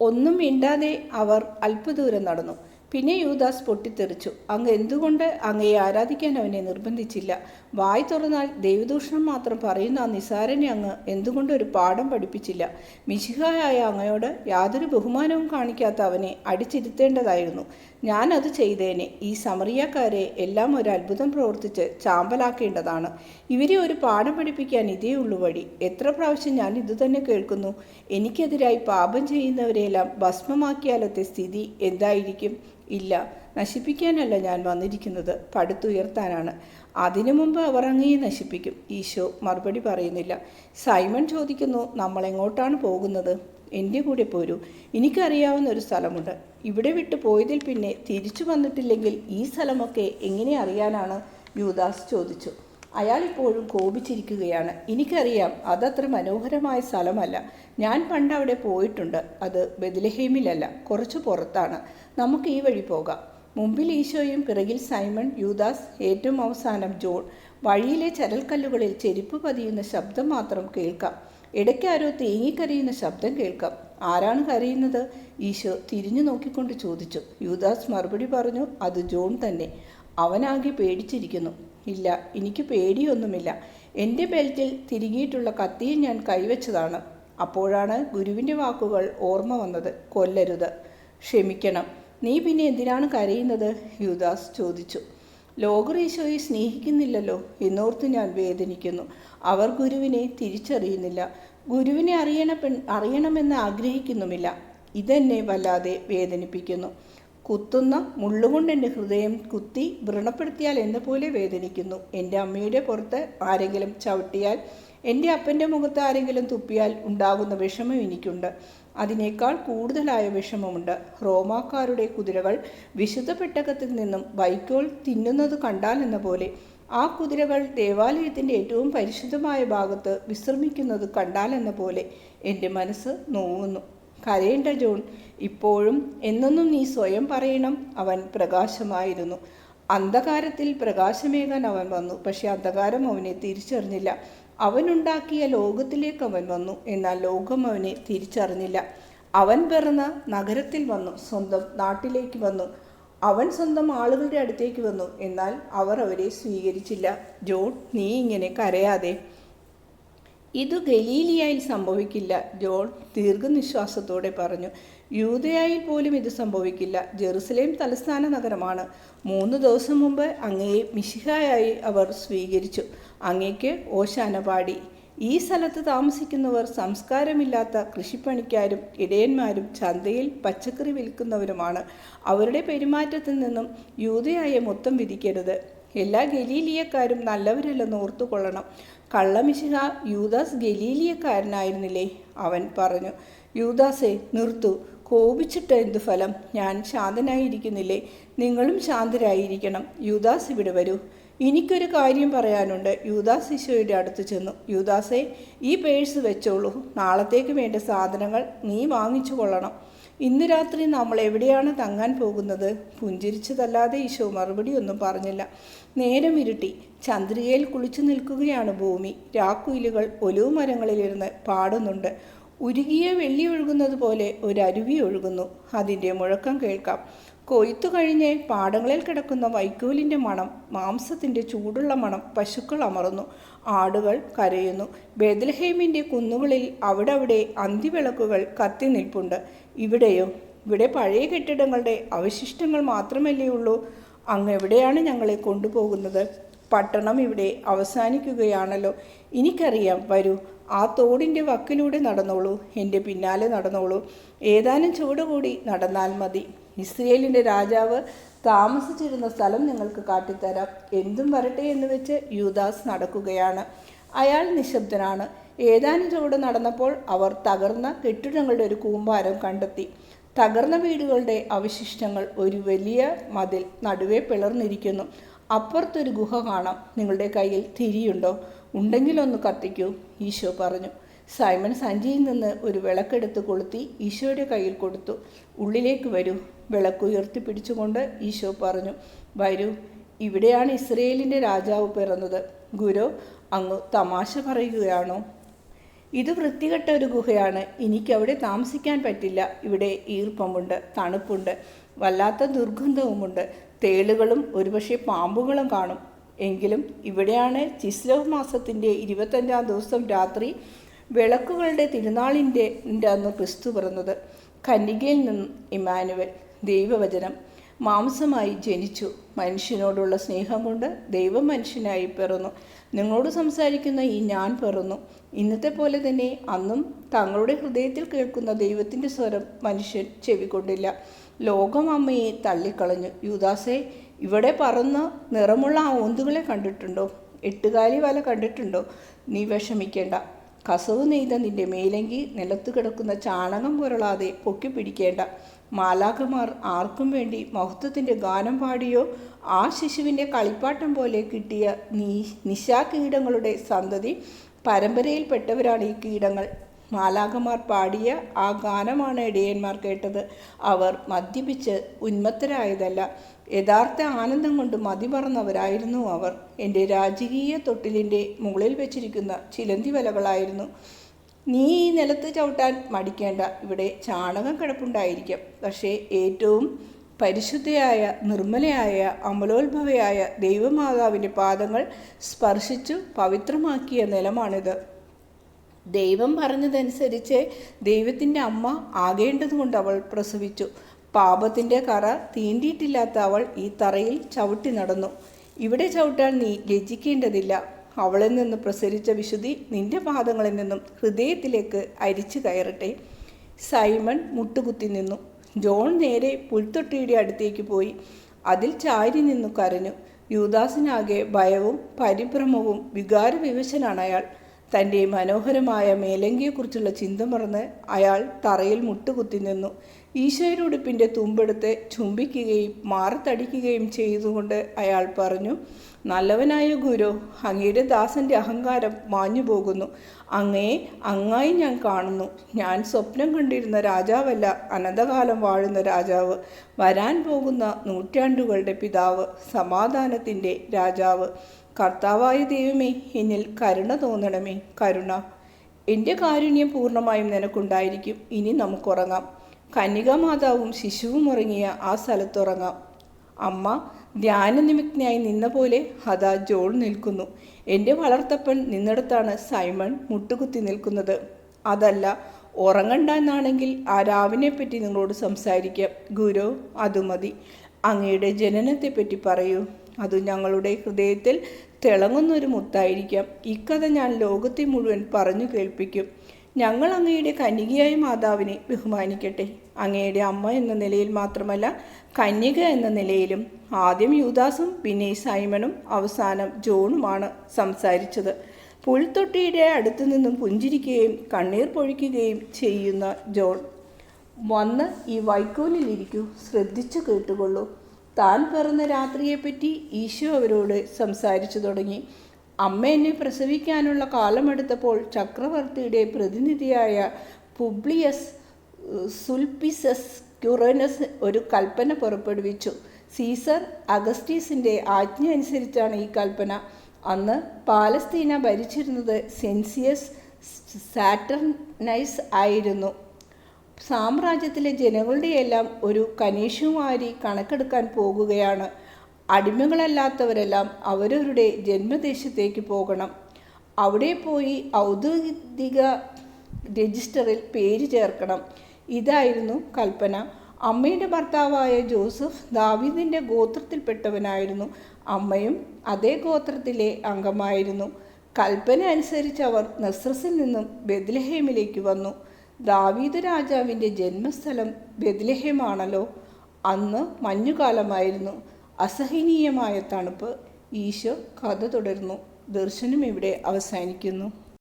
ഒന്നും മിണ്ടാതെ അവർ അല്പദൂരം നടന്നു. പിന്നെ യൂദാസ് പൊട്ടിത്തെറിച്ചു. അങ്ങ് എന്തുകൊണ്ട് അങ്ങയെ ആരാധിക്കാൻ അവനെ നിർബന്ധിച്ചില്ല? വായ് തുറന്നാൽ ദൈവദൂഷണം മാത്രം പറയുന്ന ആ നിസാരനെ അങ്ങ് എന്തുകൊണ്ട് ഒരു പാഠം പഠിപ്പിച്ചില്ല? മിശിഹായായ അങ്ങയോട് യാതൊരു ബഹുമാനവും കാണിക്കാത്ത അവനെ അടിച്ചിരുത്തേണ്ടതായിരുന്നു. ഞാനത് ചെയ്തേനെ. ഈ സമറിയാക്കാരെ എല്ലാം ഒരു അത്ഭുതം പ്രവർത്തിച്ച് ചാമ്പലാക്കേണ്ടതാണ്. ഇവരെ ഒരു പാഠം പഠിപ്പിക്കാൻ ഇതേ ഉള്ളു വഴി. എത്ര പ്രാവശ്യം ഞാൻ ഇതുതന്നെ കേൾക്കുന്നു. എനിക്കെതിരായി പാപം ചെയ്യുന്നവരെയെല്ലാം ഭസ്മമാക്കിയാലത്തെ സ്ഥിതി എന്തായിരിക്കും? ഇല്ല, നശിപ്പിക്കാനല്ല ഞാൻ വന്നിരിക്കുന്നത്, പടുത്തുയർത്താനാണ്. അതിനു മുമ്പ് അവർ അങ്ങയെ നശിപ്പിക്കും. ഈശോ മറുപടി പറയുന്നില്ല. സൈമൺ ചോദിക്കുന്നു, നമ്മൾ എങ്ങോട്ടാണ് പോകുന്നത്? എൻ്റെ കൂടെ പോരൂ, എനിക്കറിയാവുന്ന ഒരു സ്ഥലമുണ്ട്. ഇവിടെ വിട്ടു പോയതിൽ പിന്നെ തിരിച്ചു വന്നിട്ടില്ലെങ്കിൽ ഈ സ്ഥലമൊക്കെ എങ്ങനെ അറിയാനാണ്? യൂദാസ് ചോദിച്ചു. അയാൾ ഇപ്പോഴും കോപിച്ചിരിക്കുകയാണ്. എനിക്കറിയാം, അതത്ര മനോഹരമായ സ്ഥലമല്ല. ഞാൻ പണ്ട് അവിടെ പോയിട്ടുണ്ട്. അത് ബെത്ലഹേമിലല്ല, കുറച്ചു പുറത്താണ്. നമുക്ക് ഈ വഴി പോകാം. മുമ്പിൽ ഈശോയും പിറകിൽ സൈമൺ, യൂദാസ്, ഏറ്റവും അവസാനം ജോൺ. വഴിയിലെ ചരൽക്കല്ലുകളിൽ ചെരുപ്പ് പതിയുന്ന ശബ്ദം മാത്രം കേൾക്കാം. ഇടയ്ക്കാരോ തേങ്ങിക്കരയുന്ന ശബ്ദം കേൾക്കാം. ആരാണ് കരയുന്നത്? ഈശോ തിരിഞ്ഞു നോക്കിക്കൊണ്ട് ചോദിച്ചു. യൂദാസ് മറുപടി പറഞ്ഞു, അത് ജോൺ തന്നെ. അവനാകെ പേടിച്ചിരിക്കുന്നു. ഇല്ല, എനിക്ക് പേടിയൊന്നുമില്ല. എൻ്റെ ബെൽറ്റിൽ തിരികിയിട്ടുള്ള കത്തിയിൽ ഞാൻ കൈവച്ചതാണ്. അപ്പോഴാണ് ഗുരുവിൻ്റെ വാക്കുകൾ ഓർമ്മ വന്നത്. കൊല്ലരുത്. ക്ഷമിക്കണം. നീ പിന്നെ എന്തിനാണ് കരയുന്നത്? യൂദാസ് ചോദിച്ചു. ലോകർ ഈശോയെ സ്നേഹിക്കുന്നില്ലല്ലോ എന്നോർത്ത് ഞാൻ വേദനിക്കുന്നു. അവർ ഗുരുവിനെ തിരിച്ചറിയുന്നില്ല. ഗുരുവിനെ അറിയണമെന്ന് ആഗ്രഹിക്കുന്നുമില്ല. ഇതെന്നെ വല്ലാതെ വേദനിപ്പിക്കുന്നു. കുത്തുന്ന മുള്ളുകൊണ്ട് എൻ്റെ ഹൃദയം കുത്തി വ്രണപ്പെടുത്തിയാൽ എന്ന പോലെ വേദനിക്കുന്നു. എൻ്റെ അമ്മയുടെ പുറത്ത് ആരെങ്കിലും ചവിട്ടിയാൽ, എൻ്റെ അപ്പൻ്റെ മുഖത്ത് ആരെങ്കിലും തുപ്പിയാൽ ഉണ്ടാകുന്ന വിഷമം എനിക്കുണ്ട്. അതിനേക്കാൾ കൂടുതലായ വിഷമമുണ്ട്. റോമാക്കാരുടെ കുതിരകൾ വിശുദ്ധ പെട്ടകത്തിൽ നിന്നും വൈക്കോൽ തിന്നുന്നത് കണ്ടാൽ എന്ന പോലെ ആ കുതിരകൾ ദേവാലയത്തിൻ്റെ ഏറ്റവും പരിശുദ്ധമായ ഭാഗത്ത് വിശ്രമിക്കുന്നത് കണ്ടാൽ എന്ന പോലെ എൻ്റെ മനസ്സ് നോവുന്നു. കരയേണ്ട ജോൺ, ഇപ്പോഴും എന്നെന്നും നീ സ്വയം പറയണം. അവൻ പ്രകാശമായിരുന്നു. അന്ധകാരത്തിൽ പ്രകാശമേകാൻ അവൻ വന്നു. പക്ഷെ അന്ധകാരം അവനെ തിരിച്ചറിഞ്ഞില്ല. അവനുണ്ടാക്കിയ ലോകത്തിലേക്ക് അവൻ വന്നു. എന്നാൽ ലോകം അവനെ തിരിച്ചറിഞ്ഞില്ല. അവൻ പിറന്ന നഗരത്തിൽ വന്നു, സ്വന്തം നാട്ടിലേക്ക് വന്നു. അവൻ സ്വന്തം ആളുകളുടെ അടുത്തേക്ക് വന്നു. എന്നാൽ അവർ അവരെ സ്വീകരിച്ചില്ല. ജോൺ, നീ ഇങ്ങനെ കരയാതെ. ഇത് ഗലീലിയായിൽ സംഭവിക്കില്ല, ജോൺ ദീർഘനിശ്വാസത്തോടെ പറഞ്ഞു. യൂദയായിൽ പോലും ഇത് സംഭവിക്കില്ല. ജെറുസലേം തലസ്ഥാന നഗരമാണ്. 3 ദിവസം മുമ്പ് അങ്ങയെ മിശിഹായായി അവർ സ്വീകരിച്ചു. അങ്ങയ്ക്ക് ഓശാന പാടി. ഈ സ്ഥലത്ത് താമസിക്കുന്നവർ സംസ്കാരമില്ലാത്ത കൃഷിപ്പണിക്കാരും ഇടയന്മാരും ചന്തയിൽ പച്ചക്കറി വിൽക്കുന്നവരുമാണ്. അവരുടെ പെരുമാറ്റത്തിൽ നിന്നും യൂദയായെ മൊത്തം വിധിക്കരുത്. എല്ലാ ഗലീലിയക്കാരും നല്ലവരല്ലെന്ന് ഓർത്തുകൊള്ളണം. കള്ളമിശിഹ യൂദാസ് ഗലീലിയക്കാരനായിരുന്നില്ലേ? അവൻ പറഞ്ഞു. യൂദാസേ, നിർത്തൂ. കോപിച്ചിട്ട് എന്തു ഫലം? ഞാൻ ശാന്തനായിരിക്കുന്നില്ലേ? നിങ്ങളും ശാന്തരായിരിക്കണം. യൂദാസ്, ഇവിടെ വരൂ. എനിക്കൊരു കാര്യം പറയാനുണ്ട്. യൂദാസ് ഈശോയുടെ അടുത്ത് ചെന്നു. യൂദാസേ, ഈ പേഴ്സ് വെച്ചോളൂ. നാളത്തേക്ക് വേണ്ട സാധനങ്ങൾ നീ വാങ്ങിച്ചു കൊള്ളണം. ഇന്ന് രാത്രി നമ്മൾ എവിടെയാണ് തങ്ങാൻ പോകുന്നത്? പുഞ്ചിരിച്ചതല്ലാതെ ഈശോ മറുപടിയൊന്നും പറഞ്ഞില്ല. നേരം ഇരുട്ടി. ചന്ദ്രികയിൽ കുളിച്ചു നിൽക്കുകയാണ് ഭൂമി. രാക്കുയിലുകൾ ഒലിവ് മരങ്ങളിലിരുന്ന് പാടുന്നുണ്ട്. ഉരുകിയ വെള്ളി ഒഴുകുന്നത് പോലെ ഒരു അരുവി ഒഴുകുന്നു. അതിൻ്റെ മുഴക്കം കേൾക്കാം. കൊയ്ത്തു കഴിഞ്ഞ് പാടങ്ങളിൽ കിടക്കുന്ന വൈക്കോലിൻ്റെ മണം, മാംസത്തിൻ്റെ ചൂടുള്ള മണം. പശുക്കൾ അമറുന്നു, ആടുകൾ കരയുന്നു. ബെത്ലഹേമിൻ്റെ കുന്നുകളിൽ അവിടെ അന്തിവിളക്കുകൾ കത്തി നിൽപ്പുണ്ട്. ഇവിടെയോ? ഇവിടെ പഴയ കെട്ടിടങ്ങളുടെ അവശിഷ്ടങ്ങൾ മാത്രമല്ലേ ഉള്ളൂ. അങ്ങ് എവിടെയാണ് ഞങ്ങളെ കൊണ്ടുപോകുന്നത്? പട്ടണം ഇവിടെ അവസാനിക്കുകയാണല്ലോ. എനിക്കറിയാം. വരൂ, ആ തോടിൻ്റെ വക്കിലൂടെ നടന്നോളൂ. എൻ്റെ പിന്നാലെ നടന്നോളൂ. ഏതാനും ചുവടുകൂടി നടന്നാൽ മതി. ഇസ്രയേലിൻ്റെ രാജാവ് താമസിച്ചിരുന്ന സ്ഥലം നിങ്ങൾക്ക് കാട്ടിത്തരാം. എന്തും വരട്ടെ എന്ന് വെച്ച് യൂദാസ് നടക്കുകയാണ്. അയാൾ നിശബ്ദനാണ്. ഏതാനും ചുവട് നടന്നപ്പോൾ അവർ തകർന്ന കെട്ടിടങ്ങളുടെ ഒരു കൂമ്പാരം കണ്ടെത്തി. തകർന്ന വീടുകളുടെ അവശിഷ്ടങ്ങൾ. ഒരു വലിയ മതിൽ നടുവേ പിളർന്നിരിക്കുന്നു. അപ്പുറത്തൊരു ഗുഹ കാണാം. നിങ്ങളുടെ കയ്യിൽ തിരിയുണ്ടോ? ഉണ്ടെങ്കിലൊന്ന് കത്തിക്കൂ, ഈശോ പറഞ്ഞു. സൈമൺ സഞ്ചിയിൽ നിന്ന് ഒരു വിളക്കെടുത്ത് കൊളുത്തി ഈശോയുടെ കയ്യിൽ കൊടുത്തു. ഉള്ളിലേക്ക് വരൂ. വിളക്കുയർത്തി പിടിച്ചുകൊണ്ട് ഈശോ പറഞ്ഞു. വരൂ, ഇവിടെയാണ് ഇസ്രയേലിൻ്റെ രാജാവ് പിറന്നത്. ഗുരു, അങ്ങ് തമാശ പറയുകയാണോ? ഇത് വൃത്തികെട്ട ഒരു ഗുഹയാണ്. എനിക്കവിടെ താമസിക്കാൻ പറ്റില്ല. ഇവിടെ ഈർപ്പമുണ്ട്, തണുപ്പുണ്ട്, വല്ലാത്ത ദുർഗന്ധവുമുണ്ട്. തേളുകളും ഒരുപക്ഷെ പാമ്പുകളും കാണും. എങ്കിലും ഇവിടെയാണ് ചിസ്ലവ് മാസത്തിൻ്റെ 25-ാം ദിവസം രാത്രി വിളക്കുകളുടെ തിരുനാളിൻ്റെ അന്ന് ക്രിസ്തു പിറന്നത്. കന്യകയിൽ നിന്നും ഇമ്മാനുവൽ, ദൈവവചനം മാംസമായി ജനിച്ചു. മനുഷ്യനോടുള്ള സ്നേഹം കൊണ്ട് ദൈവം മനുഷ്യനായി പിറന്നു. നിങ്ങളോട് സംസാരിക്കുന്ന ഈ ഞാൻ പിറന്നു. ഇന്നത്തെ പോലെ തന്നെ അന്നും തങ്ങളുടെ ഹൃദയത്തിൽ കേൾക്കുന്ന ദൈവത്തിൻ്റെ സ്വരം മനുഷ്യൻ ചെവിക്കൊണ്ടില്ല. ലോകം അമ്മയെ തള്ളിക്കളഞ്ഞു. യൂദാസേ, ഇവിടെ പറന്ന് നിറമുള്ള ആ ഓന്തുകളെ കണ്ടിട്ടുണ്ടോ? 8 വല കണ്ടിട്ടുണ്ടോ? നീ വിഷമിക്കേണ്ട. കസവ് നെയ്ത നിന്റെ മേലങ്കി നിലത്ത് കിടക്കുന്ന ചാണകം പുരളാതെ പൊക്കി പിടിക്കേണ്ട. മാലാഖമാർ ആർക്കും വേണ്ടി മഹത്വത്തിൻ്റെ ഗാനം പാടിയോ? ആ ശിശുവിൻ്റെ കളിപ്പാട്ടം പോലെ കിട്ടിയ നിശാകീടങ്ങളുടെ സന്തതി പരമ്പരയിൽപ്പെട്ടവരാണ് ഈ കീടങ്ങൾ. മാലാഖമാർ പാടിയ ആ ഗാനമാണ് ഇടയന്മാർ കേട്ടത്. അവർ മദ്യപിച്ച് ഉന്മത്തരായതല്ല, യഥാർത്ഥ ആനന്ദം കൊണ്ട് മതിമറന്നവരായിരുന്നു അവർ. എൻ്റെ രാജകീയ തൊട്ടിലിൻ്റെ മുകളിൽ വെച്ചിരിക്കുന്ന ചിലന്തി വലകളായിരുന്നു. നീ ഈ നിലത്ത് ചവിട്ടാൻ മടിക്കേണ്ട. ഇവിടെ ചാണകം കിടപ്പുണ്ടായിരിക്കാം, പക്ഷേ ഏറ്റവും പരിശുദ്ധയായ, നിർമ്മലയായ, അമലോത്ഭവയായ ദൈവമാതാവിൻ്റെ പാദങ്ങൾ സ്പർശിച്ചു പവിത്രമാക്കിയ നിലമാണിത്. ദൈവം പറഞ്ഞതനുസരിച്ച് ദൈവത്തിൻ്റെ അമ്മ ആകേണ്ടതുകൊണ്ട് അവൾ പ്രസവിച്ചു. പാപത്തിൻ്റെ കറ തീണ്ടിയിട്ടില്ലാത്ത അവൾ ഈ തറയിൽ ചവിട്ടി നടന്നു. ഇവിടെ ചവിട്ടാൻ നീ ലജ്ജിക്കേണ്ടതില്ല. അവളിൽ നിന്ന് പ്രസരിച്ച വിശുദ്ധി നിന്റെ പാദങ്ങളിൽ നിന്നും ഹൃദയത്തിലേക്ക് അരിച്ചു കയറട്ടെ. സൈമൺ മുട്ടുകുത്തി നിന്നു. ജോൺ നേരെ പുൽത്തൊട്ടിയുടെ അടുത്തേക്ക് പോയി. അതിൽ ചാരി നിന്നു കരഞ്ഞു. യൂദാസിനാകെ ഭയവും പരിഭ്രമവും വികാരവിവശനാണ് അയാൾ. തൻ്റെ മനോഹരമായ മേലങ്കിയെക്കുറിച്ചുള്ള ചിന്ത മറന്ന് അയാൾ തറയിൽ മുട്ടുകുത്തി നിന്നു. ഈശോയുടെ ഉടുപ്പിൻ്റെ തുമ്പെടുത്ത് ചുംബിക്കുകയും മാറത്തടിക്കുകയും ചെയ്തുകൊണ്ട് അയാൾ പറഞ്ഞു, നല്ലവനായ ഗുരു, അങ്ങയുടെ ദാസൻ്റെ അഹങ്കാരം മാഞ്ഞു പോകുന്നു. അങ്ങയെ അങ്ങായി ഞാൻ കാണുന്നു. ഞാൻ സ്വപ്നം കണ്ടിരുന്ന രാജാവല്ല, അനന്തകാലം വാഴുന്ന രാജാവ്, വരാൻ പോകുന്ന നൂറ്റാണ്ടുകളുടെ പിതാവ്, സമാധാനത്തിൻ്റെ രാജാവ്. കർത്താവായ ദൈവമേ, എന്നിൽ കരുണ തോന്നണമേ, കരുണ. എൻ്റെ കാരുണ്യം പൂർണ്ണമായും നിനക്കുണ്ടായിരിക്കും. ഇനി നമുക്കുറങ്ങാം. കന്യകാമാതാവും ശിശുവും ഉറങ്ങിയ ആ സ്ഥലത്തുറങ്ങാം. അമ്മ ധ്യാനനിമഗ്നയായി നിന്ന പോലെ അതാ ജോൺ നിൽക്കുന്നു. എൻ്റെ വളർത്തപ്പൻ നിന്നിടത്താണ് സൈമൺ മുട്ടുകുത്തി നിൽക്കുന്നത്. അതല്ല, ഉറങ്ങണ്ട എന്നാണെങ്കിൽ ആ രാവിനെപ്പറ്റി നിങ്ങളോട് സംസാരിക്കാം. ഗുരു, അത് മതി. അങ്ങയുടെ ജനനത്തെപ്പറ്റി പറയൂ. അത് ഞങ്ങളുടെ ഹൃദയത്തിൽ തിളങ്ങുന്നൊരു മുത്തായിരിക്കാം. ഇക്കഥ ഞാൻ ലോകത്തെ മുഴുവൻ പറഞ്ഞു കേൾപ്പിക്കും. ഞങ്ങൾ അങ്ങയുടെ കന്യകയായ മാതാവിനെ ബഹുമാനിക്കട്ടെ. അങ്ങയുടെ അമ്മ എന്ന നിലയിൽ മാത്രമല്ല, കന്യക എന്ന നിലയിലും. ആദ്യം യൂദാസും പിന്നെ സൈമണും അവസാനം ജോണുമാണ് സംസാരിച്ചത്. പുൽത്തൊട്ടിയുടെ അടുത്തു നിന്നും പുഞ്ചിരിക്കുകയും കണ്ണീർ പൊഴിക്കുകയും ചെയ്യുന്ന ജോൺ. വന്ന് ഈ വൈക്കോലിലിരിക്കൂ, ശ്രദ്ധിച്ചു കേട്ടുകൊള്ളൂ. താൻ പിറന്ന രാത്രിയെപ്പറ്റി ഈശോ അവരോട് സംസാരിച്ചു തുടങ്ങി. അമ്മ എന്നെ പ്രസവിക്കാനുള്ള കാലമെടുത്തപ്പോൾ ചക്രവർത്തിയുടെ പ്രതിനിധിയായ പുബ്ലിയസ് സുൽപ്പിസസ് ക്യുറനസ് ഒരു കൽപ്പന പുറപ്പെടുവിച്ചു. സീസർ അഗസ്റ്റീസിൻ്റെ ആജ്ഞ അനുസരിച്ചാണ് ഈ കൽപ്പന. അന്ന് പാലസ്തീന ഭരിച്ചിരുന്നത് സെൻസിയസ് സാറ്റർനൈസ് ആയിരുന്നു. സാമ്രാജ്യത്തിലെ ജനങ്ങളുടെയെല്ലാം ഒരു കനീഷുമാരി കണക്കെടുക്കാൻ പോകുകയാണ്. അടിമകളല്ലാത്തവരെല്ലാം അവരവരുടെ ജന്മദേശത്തേക്ക് പോകണം. അവിടെ പോയി ഔദ്യോഗിക രജിസ്റ്ററിൽ പേര് ചേർക്കണം. ഇതായിരുന്നു കൽപ്പന. അമ്മയുടെ ഭർത്താവായ ജോസഫ് ദാവീദിൻ്റെ ഗോത്രത്തിൽപ്പെട്ടവനായിരുന്നു. അമ്മയും അതേ ഗോത്രത്തിലെ അംഗമായിരുന്നു. കൽപ്പന അനുസരിച്ച് അവർ നസ്രസിൽ നിന്നും ബെത്ലഹേമിലേക്ക് വന്നു. ദാവീദ് രാജാവിൻ്റെ ജന്മസ്ഥലം ബെത്ലഹേമാണല്ലോ. അന്ന് മഞ്ഞുകാലമായിരുന്നു. അസഹനീയമായ തണുപ്പ്. ഈശോ കഥ തുടർന്നു. ദർശനം ഇവിടെ അവസാനിക്കുന്നു.